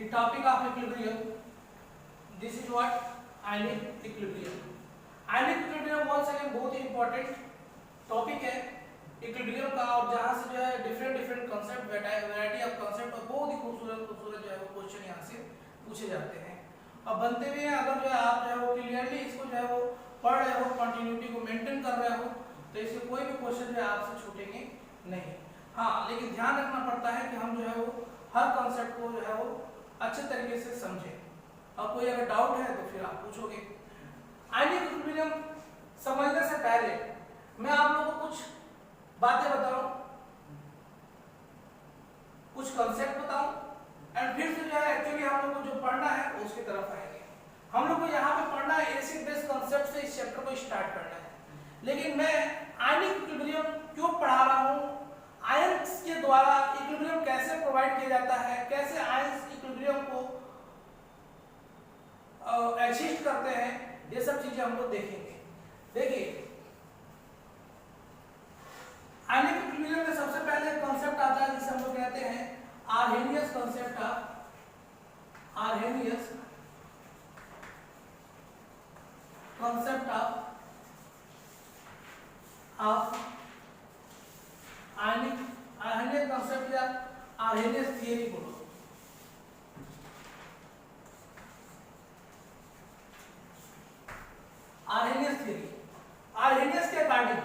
The topic of equilibrium. This is what ionic equilibrium. Ionic equilibrium once again बहुत ही important topic है equilibrium का, और जहाँ से जो है different concept, variety of concept और बहुत ही खूबसूरत जो है वो क्वेश्चन यहाँ से पूछे जाते हैं और बनते भी हैं। अगर जो है आप जो है वो क्लियरली इसको जो है वो पढ़ रहे हो, कंटिन्यूटी को मेंटेन कर रहे हो, तो इससे कोई भी क्वेश्चन जो है आपसे छूटेंगे नहीं। हाँ, लेकिन ध्यान रखना पड़ता है कि हम जो है वो हर कॉन्सेप्ट को जो है वो अच्छे तरीके से समझें, और कोई अगर डाउट है तो फिर आप पूछोगे। आयनिक इक्विलिब्रियम समझने से पहले मैं आप लोगों को कुछ बातें बताऊं, कुछ कॉन्सेप्ट बताऊं, एंड फिर से जो है एक्चुअली हम लोग को जो पढ़ना है उसकी तरफ आएंगे। हम लोग को यहाँ पे पढ़ना है एसिड बेस कॉन्सेप्ट से इस चैप्टर को स्टार्ट करना है, लेकिन मैं आयनिक इक्विलिब्रियम क्यों पढ़ा रहा हूँ, आयंस के द्वारा इक्विलिब्रियम कैसे प्रोवाइड किया जाता है, कैसे आयंस इक्विलिब्रियम को एग्जिस्ट करते हैं, ये सब चीजें हम लोग देखेंगे। देखिए आयनिक इक्विलिब्रियम में सबसे पहले कॉन्सेप्ट आता है जिसे हम लोग कहते हैं Arrhenius concept of Arrhenius concept या आर्हेनियस थियरी बोलो। आर्हेनियस थियरी, आर्हेनियस के अकॉर्डिंग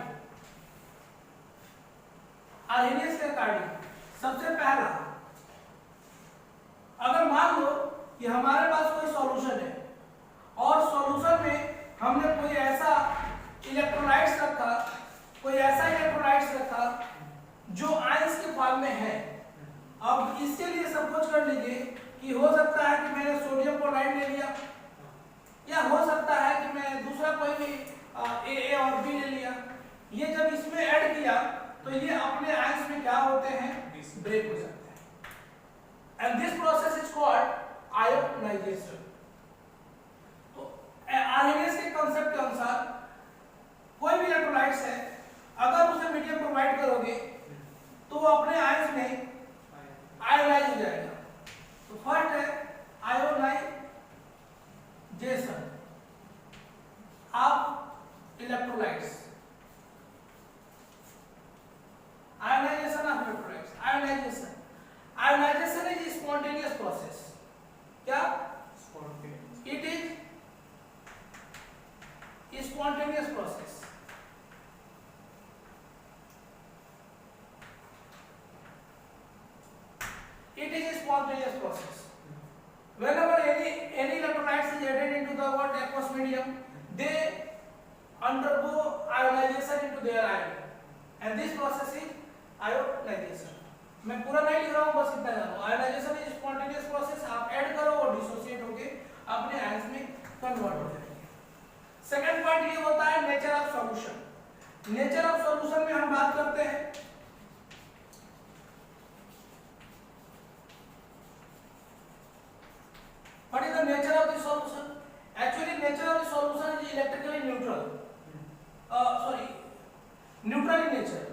सबसे पहला, अगर मान लो कि हमारे पास कोई सॉल्यूशन है और सॉल्यूशन में हमने कोई ऐसा इलेक्ट्रोलाइट्स रखा जो आयंस के फॉर्म में है। अब इसके लिए सपोज कर लीजिए कि हो सकता है कि मैंने सोडियम क्लोराइड ले लिया, या हो सकता है कि मैं दूसरा कोई भी ए और बी ले लिया। ये जब इसमें ऐड किया तो ये अपने आयंस में क्या होते हैं, ब्रेक हो जाते हैं, and this process is called ionisation. तो आर्हेनियस के कांसेप्ट के अनुसार कोई भी इलेक्ट्रोलाइट्स है, अगर उसे मीडियम प्रोवाइड करोगे तो वो अपने आयंस में आयोनाइज हो जाएगा। तो फर्स्ट है ionisation of electrolytes, ionisation is spontaneous process. क्या? It is spontaneous process. It is a spontaneous process. Whenever any electrolytes is added into the aqueous medium, they undergo ionization into their ion, and this process is ionization. मैं पूरा नहीं लिख रहा हूँ, बस इतना जानो। आयोनाइजेशन इज स्पॉन्टेनियस प्रोसेस, आप ऐड करो और डिसोसिएट होके अपने आयंस में कन्वर्ट हो जाएंगे। सेकंड पॉइंट ये होता है nature of solution. Nature of solution में हम बात करते हैं what is the nature of the solution? Actually nature of the solution is electrically neutral, neutral in nature।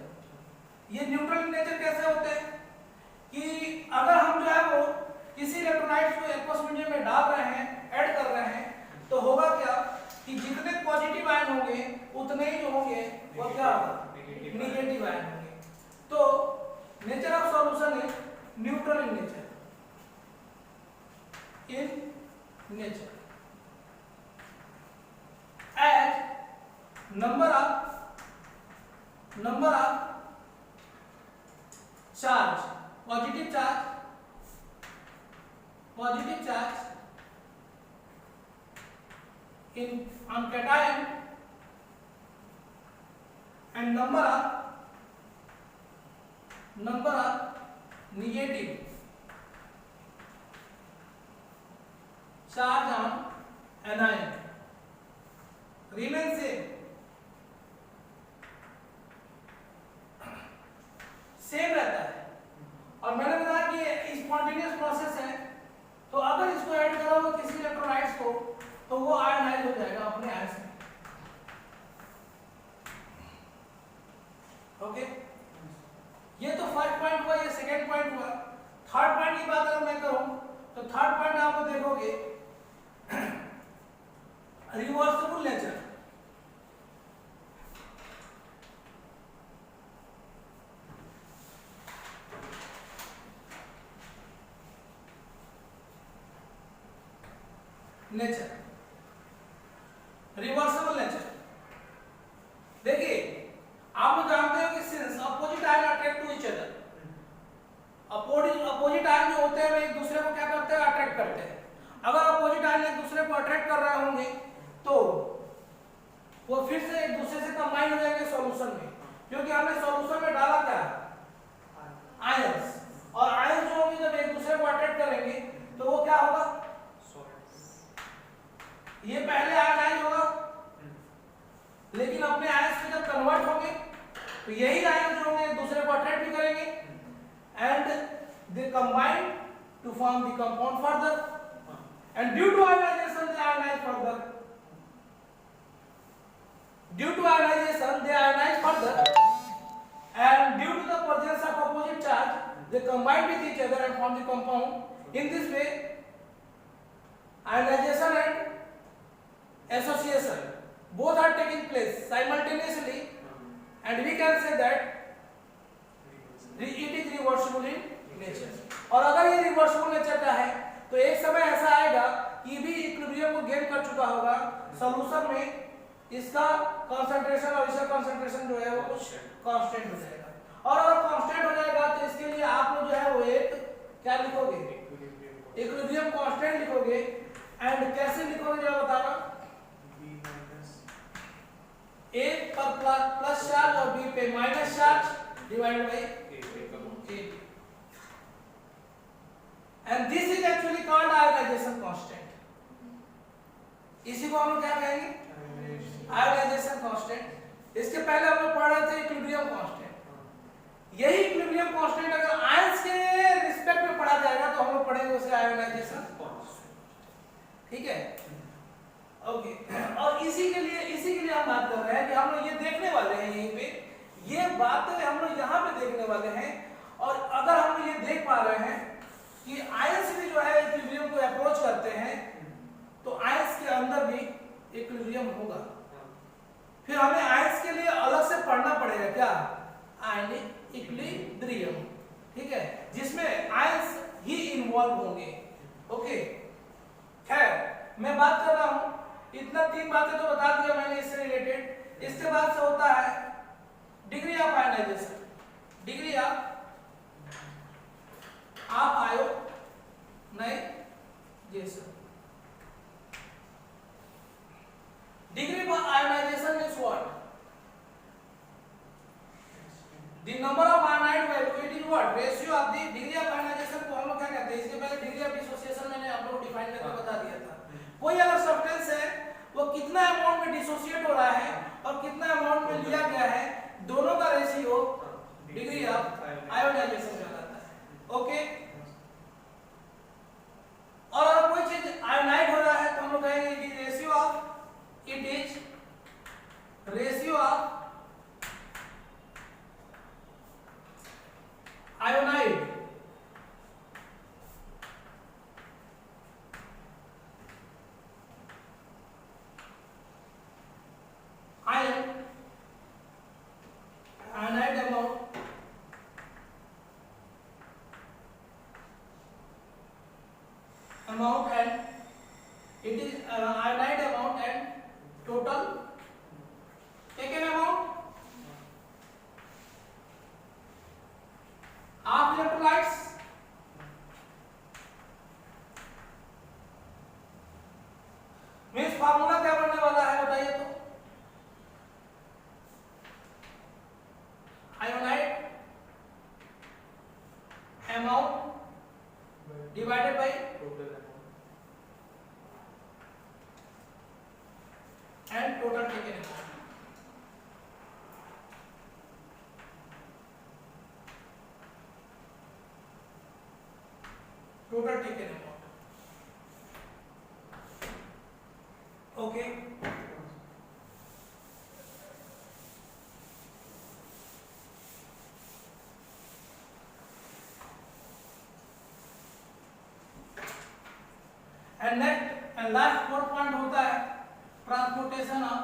ये न्यूट्रल इन नेचर कैसे होते हैं कि अगर हम जो है वो किसी इलेक्ट्रोलाइट्स को एक्वस मीडियम में डाल रहे हैं, ऐड कर रहे हैं, तो होगा क्या कि जितने पॉजिटिव आयन होंगे उतने ही जो होंगे वो क्या होगा, नेगेटिव आयन होंगे। तो nature of solution is neutral in nature. In nature, as number of charge, positive charge in on cation, and number of negative charge on anion remain same रहता है। और मैंने बताया कि स्पॉन्टेनियस प्रोसेस है, तो अगर इसको ऐड करोगे किसी इलेक्ट्रोलाइट्स को तो वो आयोनाइज हो जाएगा अपने आयंस में। ओके, ये तो फर्स्ट पॉइंट हुआ, ये सेकंड पॉइंट हुआ। थर्ड पॉइंट की बात अगर मैं करूं तो थर्ड पॉइंट आप लोग देखोगे reversible nature. Nature, reversible nature. देखिए आप लोग जानते हो कि since opposite ion attract to each other, opposite ion जो होते हैं वे एक दूसरे को क्या करते हैं, अट्रैक्ट करते हैं। अगर अपोजिट आयन एक दूसरे को अट्रैक्ट कर रहे होंगे तो वो फिर से एक दूसरे से कंबाइन हो जाएंगे सॉल्यूशन में, क्योंकि हमने सॉल्यूशन में डाला क्या, आयंस, और आयंस जो होंगे जब एक दूसरे को अट्रैक्ट करेंगे तो वो क्या होगा, ये पहले आयनाइज होगा, लेकिन अपने आयंस में जब कन्वर्ट होंगे तो यही आयन जो होंगे एक दूसरे को अट्रैक्ट भी करेंगे and they combine to form the compound further and due to ionisation they ionise further, due to ionisation they ionise further and due to the presence of opposite charge they combine with each other and form the compound. In this way ionization and association both are taking place simultaneously and we can say that it is reversible in nature. और अगर ये reversible nature का है तो एक समय ऐसा आएगा कि भी इक्विलिब्रियम को गेन कर चुका होगा, सॉल्यूशन में इसका कंसंट्रेशन और इसका कंसंट्रेशन जो है वो कुछ कांस्टेंट हो जाएगा, और अगर कांस्टेंट हो जाएगा तो इसके लिए आप लोग जो है वो एक क्या लिखोगे, इक्विलिब्रियम कांस्टेंट लिखोगे। एंड कैसे लिखोगे जरा बताना, a पर प्लस चार्ज और b पे minus charge divided by a, and this is actually called ionisation constant. इसी को हम लोग क्या कहेंगे, आयोनाइजेशन कांस्टेंट। इसके पहले हम लोग पढ़ रहे थे इक्विलिब्रियम कांस्टेंट। यही इक्विलिब्रियम कांस्टेंट अगर आयंस के रिस्पेक्ट में पढ़ा जाएगा तो हम लोग पढ़ेंगे उसे आयोनाइजेशन कांस्टेंट, ठीक है, ओके। और इसी के लिए हम बात कर रहे हैं कि हम लोग ये देखने वाले हैं, यहीं पे ये बातें हम लोग यहाँ पे देखने वाले हैं। और अगर हम लोग ये देख पा रहे हैं कि आयंस भी जो है इक्विलिब्रियम को अप्रोच करते हैं तो आयंस के अंदर भी इक्विलिब्रियम होगा, फिर हमें आयंस के लिए अलग से पढ़ना पड़ेगा क्या, आयनिक इक्विलिब्रियम, ठीक है, जिसमें आयंस ही इन्वॉल्व होंगे, ओके। खैर मैं बात कर रहा हूं, इतना 3 बातें तो बता दिया मैंने इससे रिलेटेड। इसके बाद से होता है degree of ionisation, degree of ionisation. Degree of ionization is what? The number of ionide value, it is what? Ratio of the degree of ionization को हम लोग क्या कहते हैं, इसके पहले डिग्री ऑफ डिसोसिएशन मैंने आप लोगों को डिफाइन करके बता दिया था। कोई अगर सब्सटेंस है वो कितना अमाउंट में डिसोसिएट हो रहा है और कितना अमाउंट में लिया गया है, दोनों का रेशियो डिग्री ऑफ आयोनाइजेशन कहलाता है, ओके। और अगर कोई चीज आयोनाइड हो रहा है तो हम लोग कहेंगे कि ratio of, it is ratio of ionide ionide amount and it is ionide amount and total taken amount of electrolytes means formula क्या बनने वाला है बताइए तो, ionised amount divided by and total taken amount, total taken amount, okay। And next and last fourth point होता है transportation of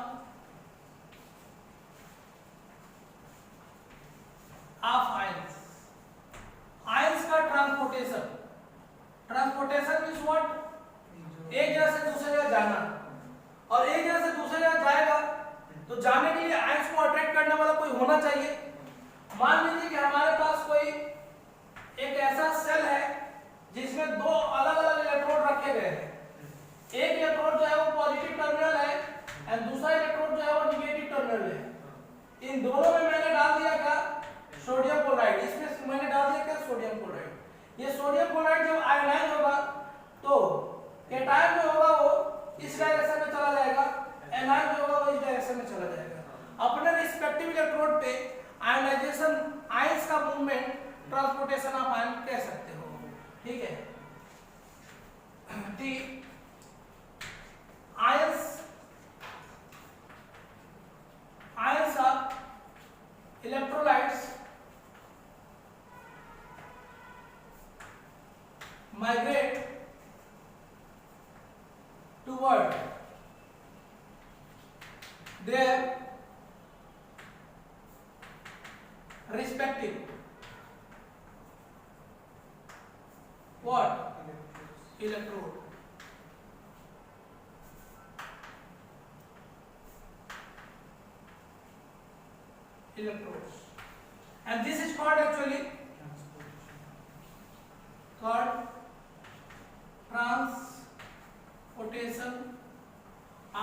ions. Ions का transportation means what, एक जगह से दूसरी जगह जाना, और एक जगह से दूसरी जगह जाएगा तो जाने के लिए आयंस को अट्रैक्ट करने वाला कोई होना चाहिए। मान लीजिए कि हमारे पास कोई एक ऐसा सेल है जिसमें दो अलग अलग इलेक्ट्रोड रखे गए हैं। एक इलेक्ट्रोड जो है वो पॉजिटिव टर्मिनल है एंड दूसरा इलेक्ट्रोड जो है वो निगेटिव टर्मिनल है। इन दोनों में मैंने डाल दिया क्या, सोडियम क्लोराइड। इसमें मैंने डाल दिया क्या, सोडियम क्लोराइड। ये सोडियम क्लोराइड जब आयनाइज होगा तो कैटायन जो होगा वो इस डायरेक्शन में चला जाएगा, एनायन जो होगा वो इस डायरेक्शन में चला जाएगा। अपने रिस्पेक्टिव इलेक्ट्रोड पे आयनाइजेशन आयंस का मूवमेंट ट्रांसपोर्टेशन ऑफ आयन कह सकते हो। ठीक है, ions of electrolytes migrate toward their respective what electrode, electrodes, and this is called actually called transportation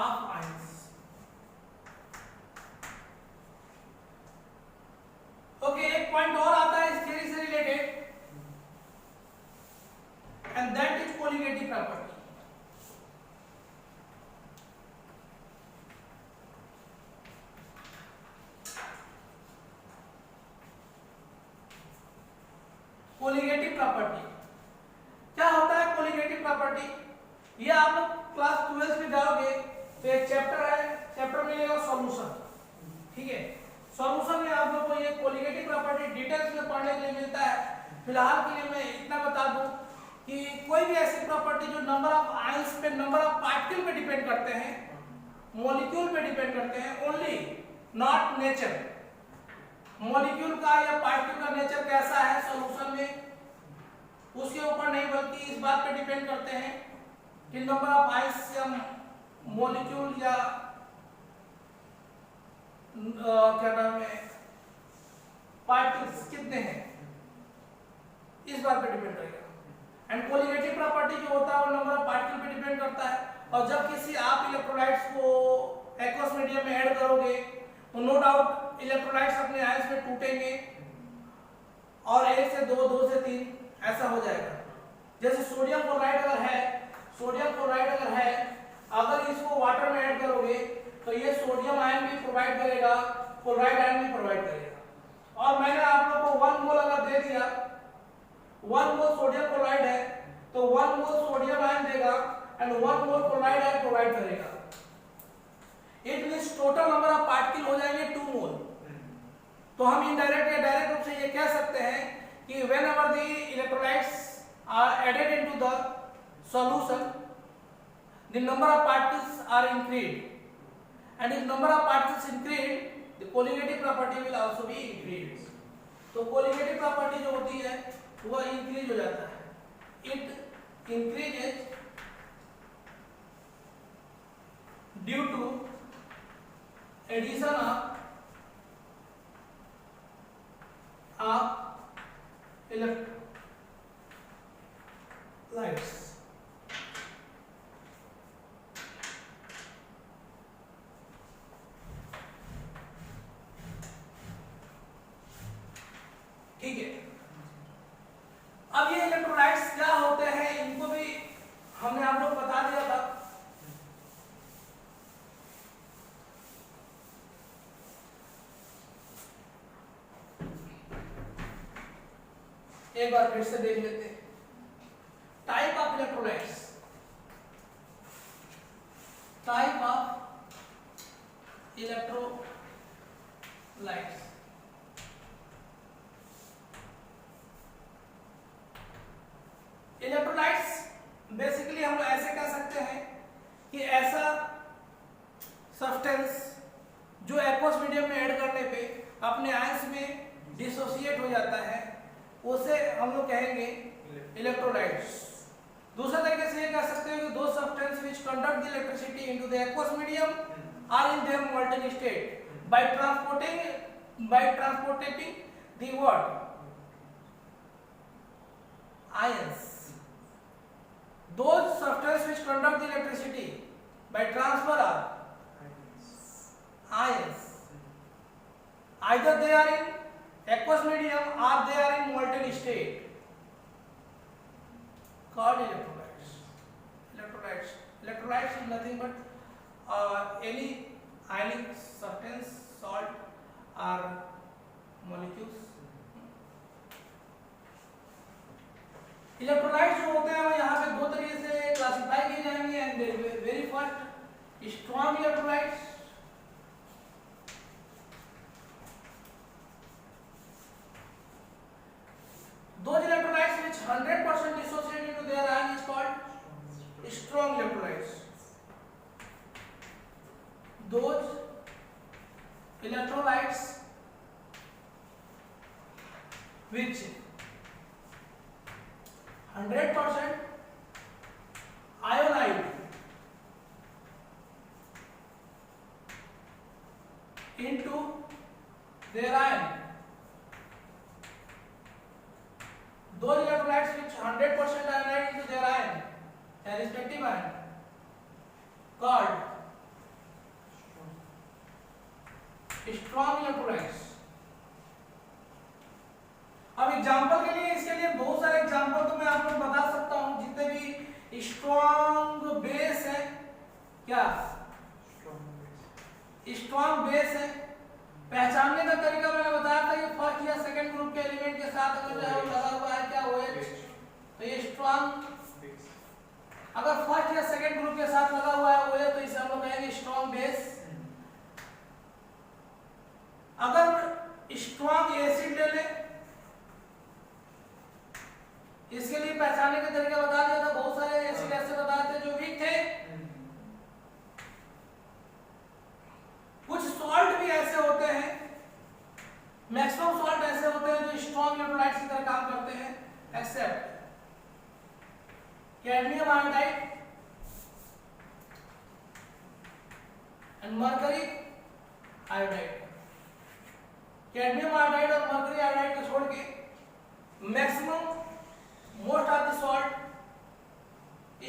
of ions. Okay, एक पॉइंट और आता है इस थ्योरी से related and that is colligative property. Colligative property क्या होता है? कोलिगेटिव प्रॉपर्टी ये आप क्लास 12 में जाओगे तो एक चैप्टर है, चैप्टर मिलेगा सॉल्यूशन। ठीक है, सॉल्यूशन में आप लोगों को ये कोलिगेटिव प्रॉपर्टी डिटेल्स में पढ़ने के लिए मिलता है। फिलहाल के लिए मैं इतना बता दूं कि कोई भी ऐसी प्रॉपर्टी जो नंबर ऑफ आयंस पे, नंबर ऑफ पार्टिकल पे डिपेंड करते हैं, मॉलिक्यूल पे डिपेंड करते हैं ओनली, नॉट नेचर। मॉलिक्यूल का या पार्टिकल का नेचर कैसा है सॉल्यूशन में उसके ऊपर नहीं, बल्कि इस बात पे डिपेंड करते हैं कि नंबर ऑफ आयंस या मॉलिक्यूल या क्या नाम है पार्टिकल्स कितने हैं, इस बात पे डिपेंड करेगा। एंड कोलिगेटिव प्रॉपर्टी जो होता है वो नंबर ऑफ पार्टिकल पे डिपेंड करता है। और जब किसी आप इलेक्ट्रोलाइट्स को एक्वस मीडियम में ऐड करोगे तो नो डाउट इलेक्ट्रोलाइट्स अपने आयंस में टूटेंगे और 1 से 2, 2 से 3 ऐसा हो जाएगा। जैसे सोडियम क्लोराइड अगर है, अगर इसको वाटर में ऐड करोगे तो ये सोडियम आयन भी प्रोवाइड करेगा, क्लोराइड आयन भी प्रोवाइड करेगा। और मैंने आप लोगों को 1 मोल अगर दे दिया, 1 मोल सोडियम क्लोराइड है तो 1 मोल सोडियम आयन देगा and 1 mole chloride ion provide करेगा। It means total number of particle हो जाएंगे 2 मोल। तो हम इनडायरेक्ट या डायरेक्ट रूप से ये कह सकते हैं कि whenever the electrolytes are added into the solution, the number of particles are increased, and if number of particles increased, the colligative property will also be increased. तो colligative property जो होती है वह increase हो जाता है। It increases due to addition of electrolytes. ठीक है, अब ये इलेक्ट्रोलाइट्स क्या होते हैं इनको भी हमने आप लोग बता दिया था। एक बार फिर से देख लेते हैं type of electrolytes. Type of electrolytes, electrolytes basically हम ऐसे कह कि ऐसा सब्सटेंस जो एक्वस मीडियम में ऐड करने पे अपने आयंस में डिसोसिएट हो जाता है, उसे हम लोग कहेंगे इलेक्ट्रोलाइट्स। दूसरा तरीके से ये कह सकते हैं कि those substance which conduct the electricity into the aqueous medium or in their molten state by transporting the what ions. Those substances which conduct the electricity by transfer are ions. Either they are in aqueous medium or they are in molten state, called electrolytes. Electrolytes is nothing but any ionic substance, salt or molecules. Electrolytes जो होते हैं वो यहाँ पे दो तरीके से classify किए जाएंगे। And very first strong electrolytes, those electrolytes which 100% dissociate into their ion is called strong electrolytes. Those electrolytes which 100% ionide into their ion. Those electrolytes which 100% ionide into their ion, their respective ion, called strong electrolytes. अब example के लिए, इसके लिए बहुत सारे example तो मैं आपको बता सकता हूं। जितने भी स्ट्रॉन्ग बेस है, क्या स्ट्रॉन्ग बेस है, पहचानने का तरीका मैंने बताया था कि फर्स्ट या सेकंड ग्रुप के एलिमेंट के साथ अगर जो है लगा हुआ है क्या OH, तो ये स्ट्रॉन्ग। अगर फर्स्ट या सेकंड ग्रुप के साथ लगा हुआ है OH, तो इसे हम लोग कहेंगे स्ट्रॉन्ग बेस। अगर स्ट्रॉन्ग एसिड ले लें, इसके लिए पहचानने का तरीका बता दिया था। बहुत सारे एसिड ऐसे बताए थे जो वीक थे, कुछ सॉल्ट भी ऐसे होते हैं, मैक्सिमम सॉल्ट ऐसे होते हैं जो स्ट्रॉन्ग इलेक्ट्रोलाइट्स की तरह काम करते हैं, except cadmium iodide and mercury iodide. Cadmium iodide और मरकरी आयोडाइड को छोड़ के maximum most of the salt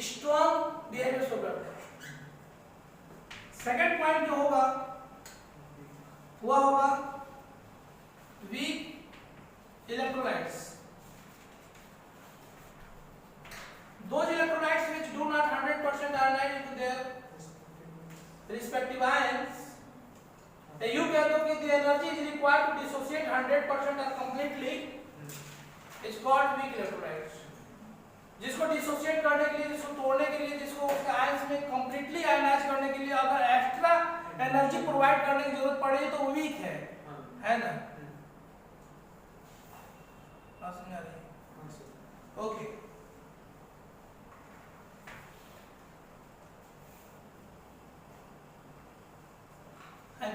strong behaviour show करते हैं। सेकंड पॉइंट जो होगा वह होगा weak electrolytes. Those electrolytes which do not 100% ionide into their respective ions, you कह दो कि the energy is required to dissociate 100% or completely is called weak electrolytes. जिसको डिसोसिएट करने के लिए, जिसको तोड़ने के लिए, जिसको उसके आयंस में कंप्लीटली आयनाइज करने के लिए अगर एक्स्ट्रा एनर्जी प्रोवाइड करने की जरूरत पड़े तो वो वीक है ना? समझ आ रही है? ओके।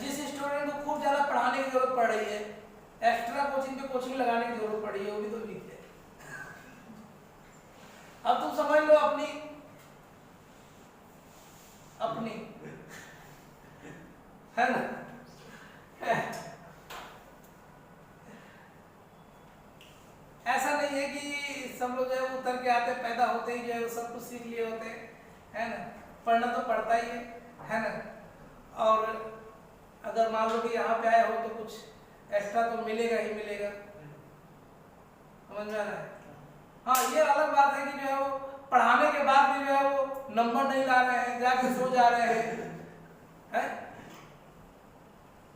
जिस स्टूडेंट को खूब ज्यादा पढ़ाने की जरूरत पड़ रही है, एक्स्ट्रा कोचिंग पे कोचिंग लगाने की जरूरत पड़ी है, वो भी तो वीक है। अब तुम समझ लो अपनी है ना? ऐसा नहीं है कि सब लोग जो है उतर के आते पैदा होते ही जो है सब कुछ सीख लिए होते है ना? पढ़ना तो पड़ता ही है ना? और अगर मान लो कि यहाँ पे आए हो तो कुछ एक्स्ट्रा तो मिलेगा ही मिलेगा। समझ में आ रहा है? हाँ, ये अलग बात है कि जो है वो पढ़ाने के बाद भी जो है वो नंबर नहीं ला रहे हैं, जाके सो जा रहे हैं,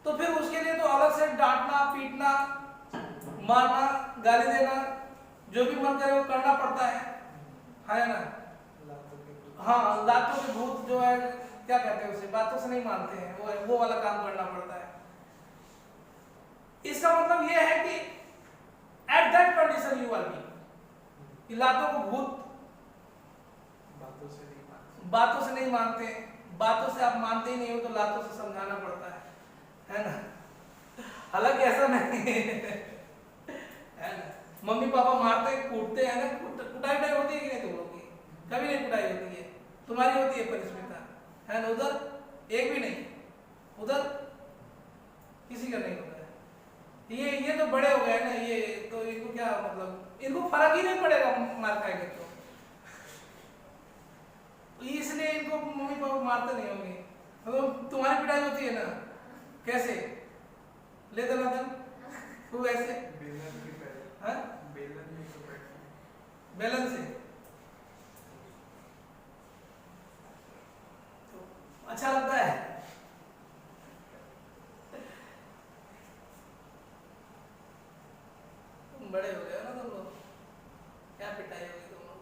तो फिर उसके लिए तो अलग से डांटना, पीटना, मारना, गाली देना, जो भी मन करे वो करना पड़ता है ना? हाँ, लातों के भूत जो है क्या कहते हैं उसे, बातों से नहीं मानते हैं, वो वाला काम करना पड़ता है। इसका मतलब ये है कि at that condition you are be, लातों को भूत बातों से नहीं मानते, बातों से आप मानते ही नहीं हो तो लातों से समझाना पड़ता है ना। हालांकि ऐसा नहीं है ना, मम्मी पापा मारते कूटते हैं ना, कुटाई होती है कि नहीं तुम लोग की? कभी नहीं कुटाई होती है, तुम्हारी होती है परिस्मिता, है ना? उधर एक भी नहीं, उधर किसी का नहीं होता है। ये तो बड़े हो गए ना, ये तो इनको क्या मतलब, इनको फर्क ही नहीं पड़ेगा मार खाएंगे तो इसलिए इनको मम्मी पापा मारते नहीं होंगे। मतलब तुम्हारी पिटाई होती है ना, कैसे ले देना था तू ऐसे बेलन से तो अच्छा लगता है। तुम बड़े हो गए ना तुम लोग, क्या पिटाई होगी तुम लोग?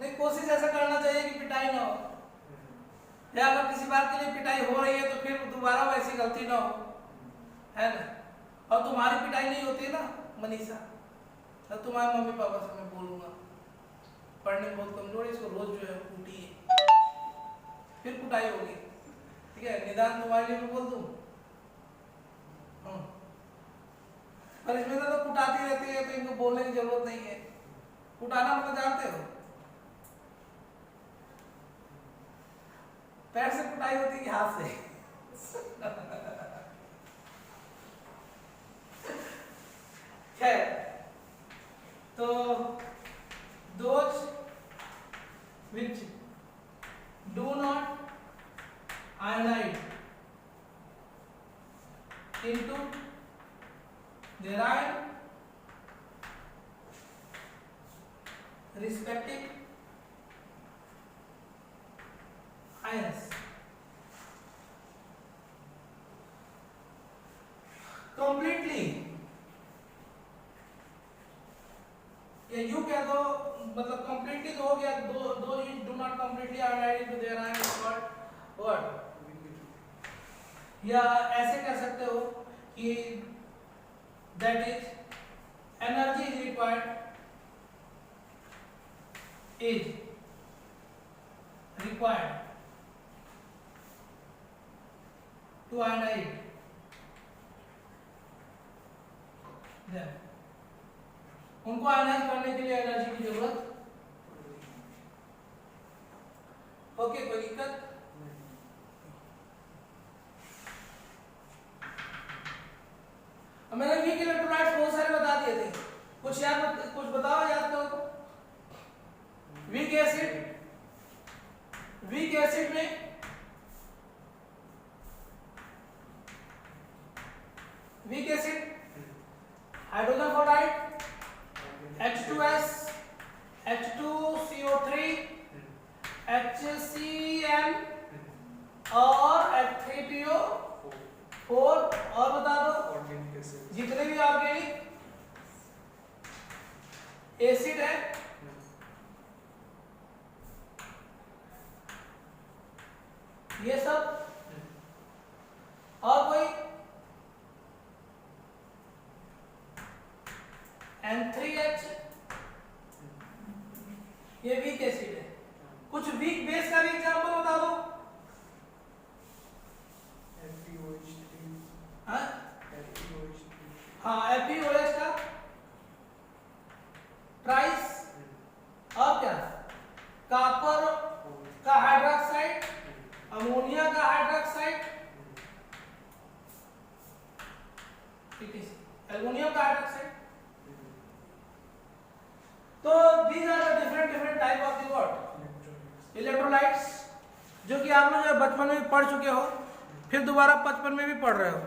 नहीं, कोशिश ऐसा करना चाहिए कि पिटाई ना हो, या अगर किसी बात के लिए पिटाई हो रही है तो फिर दोबारा वैसी गलती ना हो, है ना? और तुम्हारी पिटाई नहीं होती है ना मनीषा, तो तुम्हारे मम्मी पापा से मैं बोलूंगा, पढ़ने में बहुत कमजोर है, इसको रोज जो है कूटिए, फिर कुटाई होगी, ठीक है? निदान तुम्हारे लिए मैं बोल दूं, पर इसमें तो कुटाती रहती है तो इनको बोलने की जरूरत नहीं है। कुटाना मतलब जानते हो, पैर से कुटाई होती है कि हाथ से? खैर, तो those which do not ionize into their ion respective ions completely, या यू कह दो, मतलब कंप्लीटली तो हो गया, those do not completely ionise into their ion is called what? या ऐसे कह सकते हो कि that is energy is required to ionise them, उनको आयनाइज करने के लिए एनर्जी की जरूरत। ओके, कोई दिक्कत? मैंने वीक इलेक्ट्रोलाइट्स बहुत सारे बता दिए थे, कुछ याद, कुछ बताओ याद करो। वीक एसिड में weak acid hydrogen fluoride, H2S, H2CO3, HCl और H3PO4, और बता दो जितने भी ऑर्गेनिक एसिड है ये सब, और कोई N3H, ये वीक एसिड है। कुछ वीक बेस का भी एग्जांपल बता दो। हाँ, FeOH का ट्राइस, और क्या? कॉपर का हाइड्रोक्साइड, अमोनिया का हाइड्रोक्साइड, एल्युमिनियम का हाइड्रोक्साइड। तो these are the different type of the what? Electrolytes, जो कि आप लोग बचपन में भी पढ़ चुके हो, फिर दोबारा 55 में भी पढ़ रहे हो।